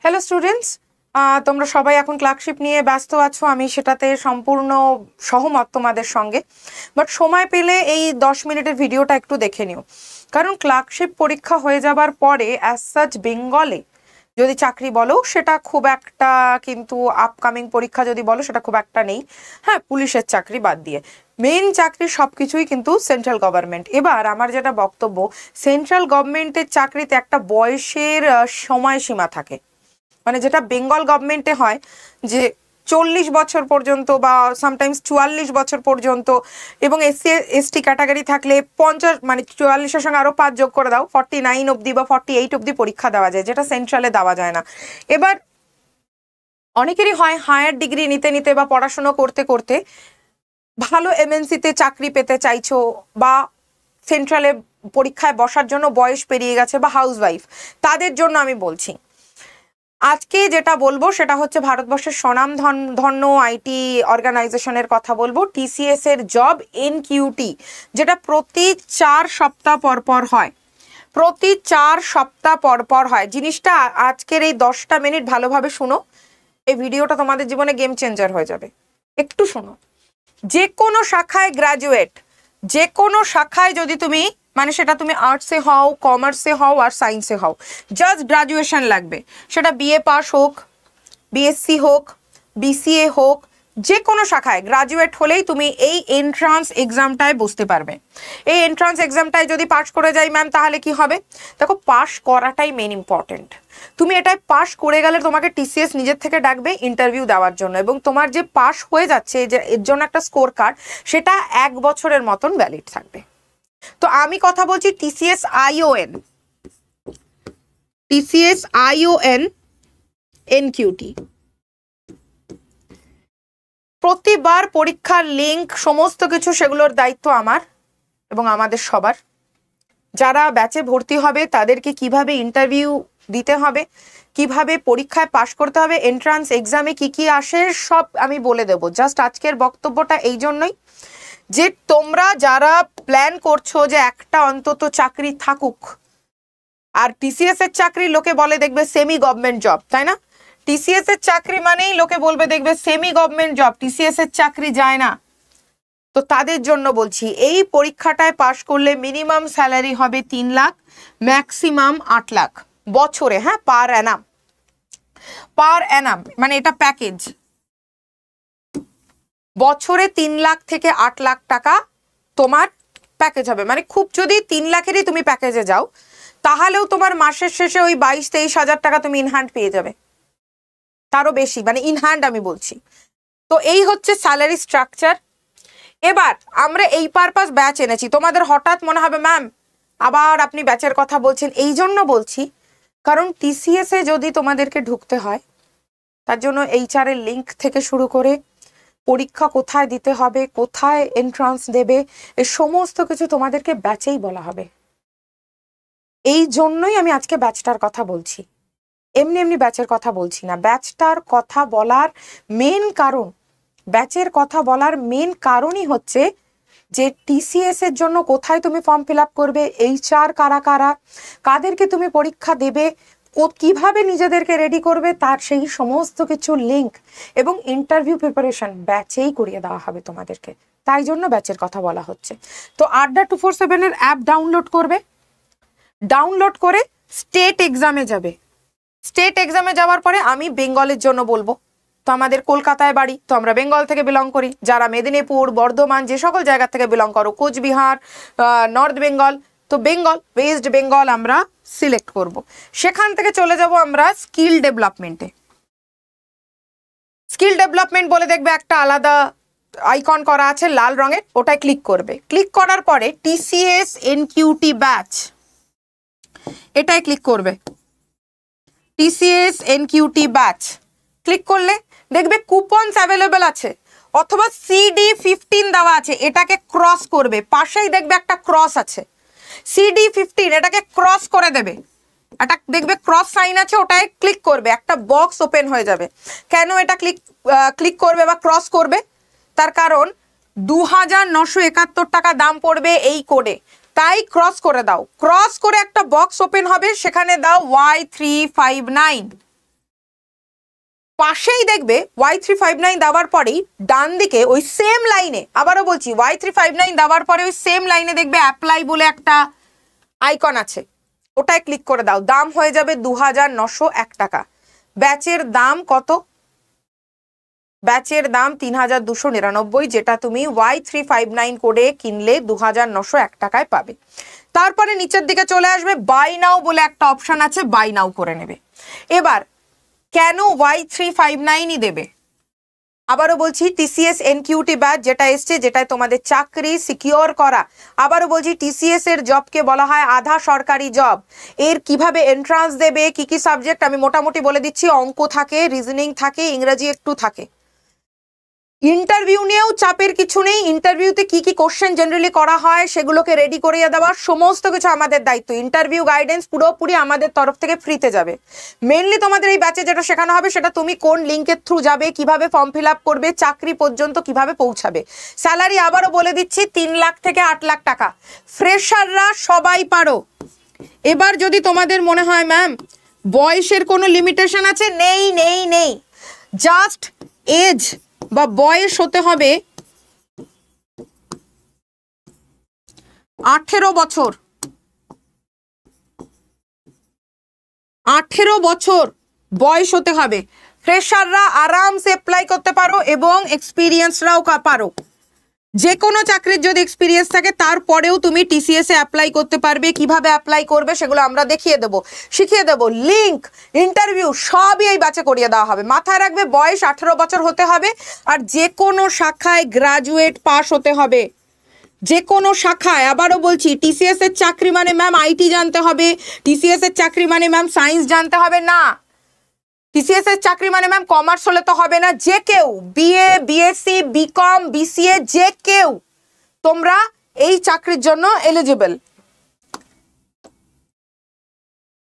Hello students, তোমরা সবাই এখন ক্লার্কশিপ নিয়ে ব্যস্ত আছো, আমি সেটাতে সম্পূর্ণ সহমত তোমাদের সঙ্গে। বাট সময় পেলে এই 10 মিনিটের ভিডিওটা একটু দেখে নিও, কারণ ক্লার্কশিপ পরীক্ষা হয়ে যাবার পরে অ্যাজ সাচ বেঙ্গলে যদি চাকরি বলো সেটা খুব একটা, কিন্তু আপকামিং পরীক্ষা যদি বলো সেটা খুব একটা নেই। হ্যাঁ, পুলিশের চাকরি বাদ দিয়ে মেন চাকরি সব কিছুই কিন্তু সেন্ট্রাল গভর্নমেন্ট। এবার আমার যেটা বক্তব্য, সেন্ট্রাল গভর্নমেন্টের চাকরিতে একটা বয়সের সময়সীমা থাকে, মানে যেটা বেঙ্গল গভর্নমেন্টে হয় যে 40 বছর পর্যন্ত বা সামটাইমস 44 বছর পর্যন্ত, এবং এসসি এসটি ক্যাটাগরি থাকলে 50, মানে 44-এর সঙ্গে আরও 5 যোগ করে দাও, 49 অবধি বা 48 অবধি পরীক্ষা দেওয়া যায়, যেটা সেন্ট্রালে দেওয়া যায় না। এবার অনেকেরই হয় হায়ার ডিগ্রি নিতে নিতে বা পড়াশুনো করতে করতে ভালো এমএনসিতে চাকরি পেতে চাইছো, বা সেন্ট্রালে পরীক্ষায় বসার জন্য বয়স পেরিয়ে গেছে, বা হাউসওয়াইফ, তাদের জন্য আমি বলছি। আজকে যেটা বলবো সেটা হচ্ছে ভারতবর্ষের স্বনামধন্য আইটি অর্গানাইজেশনের কথা বলবো, টিসিএস এর জব এনকিউটি, যেটা প্রতি 4 সপ্তাহ পর হয়, প্রতি 4 সপ্তাহ পর হয়। জিনিসটা আজকের এই 10টা মিনিট ভালোভাবে শুনো, এই ভিডিওটা তোমাদের জীবনে গেম চেঞ্জার হয়ে যাবে। একটু শোনো। যে কোনো শাখায় গ্র্যাজুয়েট, যে কোনো শাখায় যদি তুমি, মানে সেটা তুমি আর্টসে হও, কমার্সে হও আর সায়েন্সে হও, জাস্ট গ্রাজুয়েশন লাগবে। সেটা বিএ পাস হোক, বিএসসি হোক, বিসিএ হোক, যে কোনো শাখায় গ্রাজুয়েট হলেই তুমি এই এন্ট্রান্স এক্সামটায় বসতে পারবে। এই এন্ট্রান্স এক্সামটায় যদি পাস করে যাই ম্যাম, তাহলে কি হবে? দেখো, পাস করাটাই মেন ইম্পর্টেন্ট। তুমি এটাই পাস করে গেলে তোমাকে টিসিএস নিজের থেকে ডাকবে ইন্টারভিউ দেওয়ার জন্য, এবং তোমার যে পাস হয়ে যাচ্ছে যে এর জন্য একটা স্কোর কার্ড, সেটা 1 বছরের মতন ভ্যালিড থাকবে। তো আমি কথা বলছি টিসিএস আইওএন, টিসিএস আইওএন এনকিউটি। প্রতিবার পরীক্ষার লিঙ্ক সমস্ত কিছু সেগুলোর দায়িত্ব আমার এবং আমাদের সবার। যারা ব্যাচে ভর্তি হবে তাদেরকে কিভাবে ইন্টারভিউ দিতে হবে, কিভাবে পরীক্ষায় পাশ করতে হবে, এন্ট্রান্স এক্সামে কি কি আসে, সব আমি বলে দেব। জাস্ট আজকের বক্তব্যটা এই জন্যই যে তোমরা যারা প্ল্যান করছো যে একটা অন্তত চাকরি থাকুক, আর টিসিএস এর চাকরি লোকে বলে দেখবে সেমি গভর্নমেন্ট জব, তাই না? টিসিএস এর চাকরি মানেই লোকে বলবে দেখবে সেমি গভর্নমেন্ট জব, টিসিএস এর চাকরি যায় না। তো তাদের জন্য বলছি, এই পরীক্ষাটায় পাশ করলে মিনিমাম স্যালারি হবে 3 লাখ, ম্যাক্সিমাম 8 লাখ বছরে। হ্যাঁ, পার অ্যানাম, পার অ্যানাম, মানে এটা প্যাকেজ। বছরে 3 লাখ থেকে 8 লাখ টাকা তোমার প্যাকেজ হবে। মানে খুব যদি 3 লাখেরই তুমি প্যাকেজে যাও, তাহলেও তোমার মাসের শেষে ওই 22-23 হাজার টাকা তুমি ইনহ্যান্ড পেয়ে যাবে, তারও বেশি, মানে ইনহ্যান্ড আমি বলছি। তো এই হচ্ছে স্যালারি স্ট্রাকচার। এবার আমরা এই পারপাস ব্যাচ এনেছি। তোমাদের হঠাৎ মনে হবে ম্যাম আবার আপনি ব্যাচের কথা বলছেন, এই জন্য বলছি কারণ টিসিএস এ যদি তোমাদেরকে ঢুকতে হয়, তার জন্য এইচআর এর লিঙ্ক থেকে শুরু করে পরীক্ষা কোথায় দিতে হবে, কোথায় এন্ট্রান্স দেবে, এই সমস্ত কিছু তোমাদেরকে ব্যাচেই বলা হবে। এই জন্যই আমি আজকে ব্যাচটার কথা বলছি, এমনি এমনি ব্যাচের কথা বলছি না। ব্যাচটার কথা বলার মেন কারণ, ব্যাচের কথা বলার মেন কারণই হচ্ছে যে টিসিএস এর জন্য কোথায় তুমি ফর্ম ফিল আপ করবে, এইচআর কারা কারা, কাদেরকে তুমি পরীক্ষা দেবে, কিভাবে নিজেদেরকে রেডি করবে, তার সেই সমস্ত কিছু লিঙ্ক এবং ইন্টারভিউ প্রিপারেশন ব্যাচেই করিয়ে দেওয়া হবে তোমাদেরকে। তাই জন্য ব্যাচের কথা বলা হচ্ছে। তো আড্ডা 247 এর অ্যাপ ডাউনলোড করবে, ডাউনলোড করে স্টেট এক্সামে যাবে। স্টেট এক্সামে যাওয়ার পরে আমি বেঙ্গলের জন্য বলবো, তো আমাদের কলকাতায় বাড়ি, তো আমরা বেঙ্গল থেকে বিলং করি। যারা মেদিনীপুর, বর্ধমান, যে সকল জায়গা থেকে বিলং করো, কোচবিহার, নর্থ বেঙ্গল, তো বেঙ্গল, ওয়েস্ট বেঙ্গল আমরা সিলেক্ট করব। সেখান থেকে চলে যাব আমরা স্কিল ডেভেলপমেন্টে। স্কিল ডেভেলপমেন্ট বলে দেখবে একটা আলাদা আইকন করা আছে লাল রঙের, ওটায় ক্লিক করবে। ক্লিক করার পরে টিসিএস এনকিউটি ব্যাচ, এটাই ক্লিক করবে। টিসিএস এনকিউটি ব্যাচ ক্লিক করলে দেখবে কুপনস অ্যাভেলেবেল আছে, অথবা CD15 দেওয়া আছে, এটাকে ক্রস করবে। পাশেই দেখবে একটা ক্রস আছে, CD15, এটাকে ক্রস করে দেবে। এটা দেখবে ক্রস সাইন আছে, ওটায় ক্লিক করবে, একটা বক্স ওপেন হয়ে যাবে। কেন এটা ক্লিক করবে বা ক্রস করবে? তার কারণ 2971 টাকা দাম পড়বে এই কোডে, তাই ক্রস করে দাও। ক্রস করে একটা বক্স ওপেন হবে, সেখানে দাও Y359। পাশেই দেখবে Y359 দেওয়ার পরেই ডান দিকে ওই সেম লাইনে, আবারও বলছি Y359 দেওয়ার পরে ওই সেম লাইনে দেখবে অ্যাপ্লাই বলে একটা আইকন আছে, ওটায় ক্লিক করে দাও। দাম হয়ে যাবে 2901 টাকা। ব্যাচের দাম কত? ব্যাচের দাম 3299, যেটা তুমি Y359 কোডে কিনলে 2901 টাকায় পাবে। তারপরে নিচের দিকে চলে আসবে বাই নাও বলে একটা অপশন আছে, বাই নাও করে নেবে। এবার কেন Y359ই দেবে? আবারও বলছি TCS NQT ব্যাচ যেটা এসছে, যেটায় তোমাদের চাকরি সিকিওর করা। আবারও বলছি TCS এর জবকে বলা হয় আধা সরকারি জব। এর কিভাবে এন্ট্রান্স দেবে, কি কি সাবজেক্ট আমি মোটামুটি বলে দিচ্ছি। অঙ্ক থাকে, রিজনিং থাকে, ইংরেজি একটু থাকে। ইন্টারভিউ নিয়েও চাপের কিছু নেই। ইন্টারভিউতে কি কি কোশ্চেন জেনারেলি করা হয় সেগুলোকে রেডি করিয়ে দেওয়া সমস্ত কিছু আমাদের দায়িত্ব। ইন্টারভিউ গাইডেন্স পুরোপুরি আমাদের তরফ থেকে ফ্রিতে যাবে। মেনলি তোমাদের এই ব্যাচে যেটা শেখানো হবে সেটা তুমি কোন লিঙ্কের থ্রু যাবে, কিভাবে ফর্ম ফিল আপ করবে, চাকরি পর্যন্ত কিভাবে পৌঁছাবে। স্যালারি আবারও বলে দিচ্ছি 3 লাখ থেকে 8 লাখ টাকা। ফ্রেশাররা সবাই পারো। এবার যদি তোমাদের মনে হয় ম্যাম বয়সের কোনো লিমিটেশন আছে, নেই নেই নেই, জাস্ট এজ বা বয়স হতে হবে 18 বছর। 18 বছর বয়স হতে হবে। ফ্রেশাররা আরামসে অ্যাপ্লাই করতে পারো এবং এক্সপিরিয়েন্সরাও পারো। যে কোনো চাকরির যদি এক্সপিরিয়েন্স থাকে তারপরেও তুমি TCS এ অ্যাপ্লাই করতে পারবে। কিভাবে অ্যাপ্লাই করবে সেগুলো আমরা দেখিয়ে দেবো, শিখিয়ে দেবো। লিঙ্ক, ইন্টারভিউ সবই এই ব্যাচে করিয়ে দেওয়া হবে। মাথায় রাখবে বয়স 18 বছর হতে হবে আর যে কোনো শাখায় গ্রাজুয়েট পাস হতে হবে। যে কোনো শাখায়। আবারও বলছি TCS এর চাকরি মানে ম্যাম IT জানতে হবে, TCS এর চাকরি মানে ম্যাম সায়েন্স জানতে হবে না। TCS এর চাকরি মানে ম্যাম কমার্স হলে তো হবে না। যে কেউ BA BSc BCom BCA যে কেউ তোমরা এই চাকরির জন্য এলিজিবল।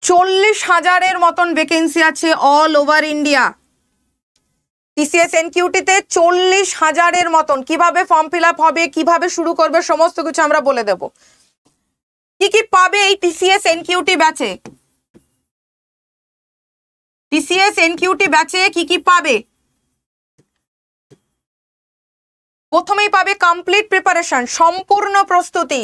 40,000-এর মতন ভ্যাকেন্সি আছে all over India. TCS NQT তে 40,000-এর মতন। কিভাবে ফর্ম ফিল আপ হবে, কিভাবে শুরু করবে সমস্ত কিছু আমরা বলে দেব। কি কি পাবে এই TCS NQT ব্যাচে? TCS NQT ব্যাচে কি কি পাবে? প্রথমেই পাবে কমপ্লিট প্রিপারেশন, সম্পূর্ণ প্রস্তুতি।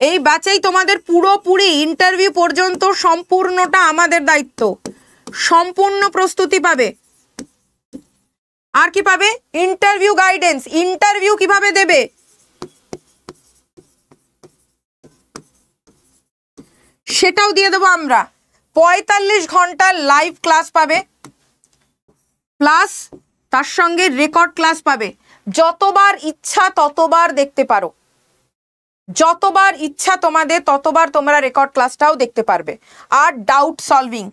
এই ব্যাচেই তোমাদের পুরোপুরি ইন্টারভিউ পর্যন্ত সম্পূর্ণটা আমাদের দায়িত্ব। সম্পূর্ণ প্রস্তুতি পাবে। আর কি পাবে? Interview guidance. ইন্টারভিউ কিভাবে দেবে সেটাও দিয়ে দেবো আমরা। 45 ঘন্টার লাইভ ক্লাস পাবে, প্লাস তার সঙ্গে রেকর্ড ক্লাস পাবে। যতবার ইচ্ছা ততবার দেখতে পারো, যতবার ইচ্ছা তোমাদের ততবার তোমরা রেকর্ড ক্লাসটাও দেখতে পারবে। আর ডাউট সলভিং,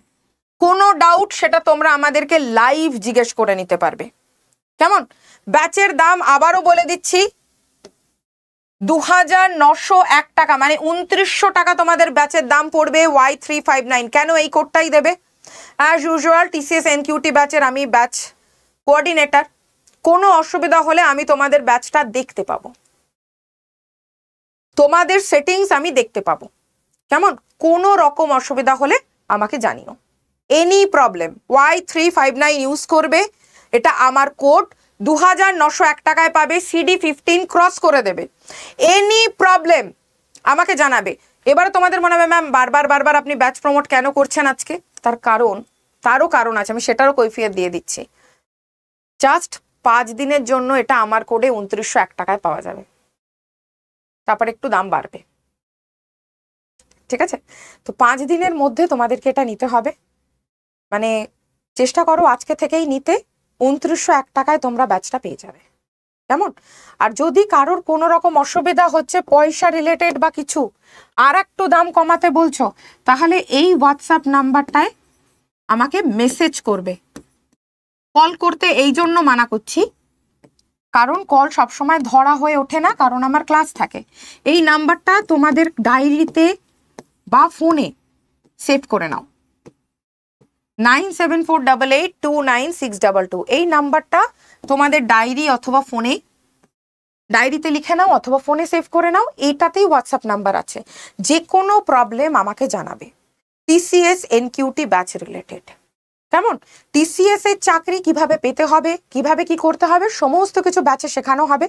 কোনো ডাউট সেটা তোমরা আমাদেরকে লাইভ জিজ্ঞেস করে নিতে পারবে। কেমন? ব্যাচের দাম আবারও বলে দিচ্ছি 2901 টাকা, মানে 2900 টাকা তোমাদের ব্যাচের দাম পড়বে Y359। কেন এই কোডটাই দেবে? অ্যাজ ইউজুয়াল TCS NQT ব্যাচের আমি ব্যাচ কোঅর্ডিনেটর। কোনো অসুবিধা হলে আমি তোমাদের ব্যাচটা দেখতে পাবো, তোমাদের সেটিংস আমি দেখতে পাবো। কেমন? কোনো রকম অসুবিধা হলে আমাকে জানিও। এনি প্রবলেম Y359 ইউজ করবে, এটা আমার কোড। 2901 টাকায় পাবে। CD15 ক্রস করে দেবে। এনি প্রবলেম আমাকে জানাবে। এবারে তোমাদের মনে হবে ম্যাম বারবার আপনি ব্যাচ প্রমোট কেন করছেন আজকে? তারও কারণ আছে, আমি সেটারও কৈফিয়ত দিয়ে দিচ্ছি। জাস্ট 5 দিনের জন্য এটা আমার কোডে 2901 টাকায় পাওয়া যাবে, তারপর একটু দাম বাড়বে। ঠিক আছে? তো 5 দিনের মধ্যে তোমাদেরকে এটা নিতে হবে। মানে চেষ্টা করো আজকে থেকেই নিতে। 2901 টাকায় তোমরা ব্যাচটা পেয়ে যাবে। কেমন? আর যদি কারোর কোনো রকম অসুবিধা হচ্ছে পয়সা রিলেটেড বা কিছু, আর একটু দাম কমাতে বলছো, তাহলে এই হোয়াটসঅ্যাপ নাম্বারটায় আমাকে মেসেজ করবে। কল করতে এই জন্য মানা করছি, কারণ কল সবসময় ধরা হয়ে ওঠে না, কারণ আমার ক্লাস থাকে। এই নাম্বারটা তোমাদের ডায়েরিতে বা ফোনে সেভ করে নাও, 9748829622। এই নাম্বারটা তোমাদের ডায়েরি অথবা ফোনে, ডায়েরিতে লিখে নাও অথবা ফোনে সেভ করে নাও। এইটাতেই হোয়াটসঅ্যাপ নাম্বার আছে। যে কোনো প্রবলেম আমাকে জানাবে TCS NQT ব্যাচ রিলেটেড। কেমন? টিসিএস এর চাকরি কিভাবে পেতে হবে, কিভাবে কি করতে হবে, সমস্ত কিছু ব্যাচে শেখানো হবে।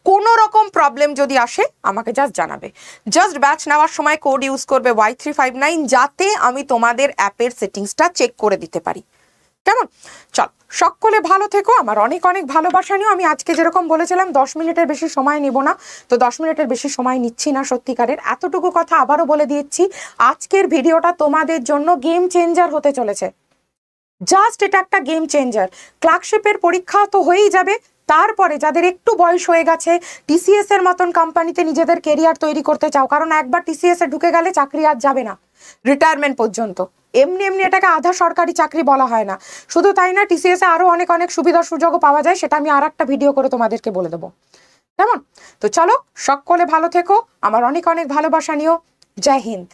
কোনো রকম প্রবলেম যদি আসে আমাকে জাস্ট জানাবে। জাস্ট ব্যাচ নেওয়ার সময় কোড ইউজ করবে Y359, যাতে আমি তোমাদের অ্যাপের সেটিংসটা চেক করে দিতে পারি। কেমন? চল, সকলে ভালো থেকো, আমার অনেক অনেক ভালোবাসা নিও। আমি আজকে যেরকম বলেছিলাম 10 মিনিটের বেশি সময় নেব না, তো 10 মিনিটের বেশি সময় নিচ্ছি না সত্যিকারের। এতটুকু কথা আবারও বলে দিচ্ছি, আজকের ভিডিওটা তোমাদের জন্য গেম চেঞ্জার হতে চলেছে। জাস্ট এটা একটা গেম চেঞ্জার। ক্লার্কশিপের পরীক্ষা তো হয়েই যাবে, তারপরে যাদের একটু বয়স হয়ে গেছে, টিসিএস এর মতন কোম্পানিতে নিজেদের কেরিয়ার তৈরি করতে চাও, কারণ একবার টিসিএস এ ঢুকে গেলে চাকরি আর যাবে না রিটায়ারমেন্ট পর্যন্ত। এমনি এমনি এটাকে আধা সরকারি চাকরি বলা হয় না। শুধু তাই না, টিসিএস এ আরো অনেক অনেক সুবিধা সুযোগও পাওয়া যায়, সেটা আমি আর একটা ভিডিও করে তোমাদেরকে বলে দেবো। কেমন? তো চলো, সকলে ভালো থেকো, আমার অনেক অনেক ভালোবাসা নিও। জয় হিন্দ।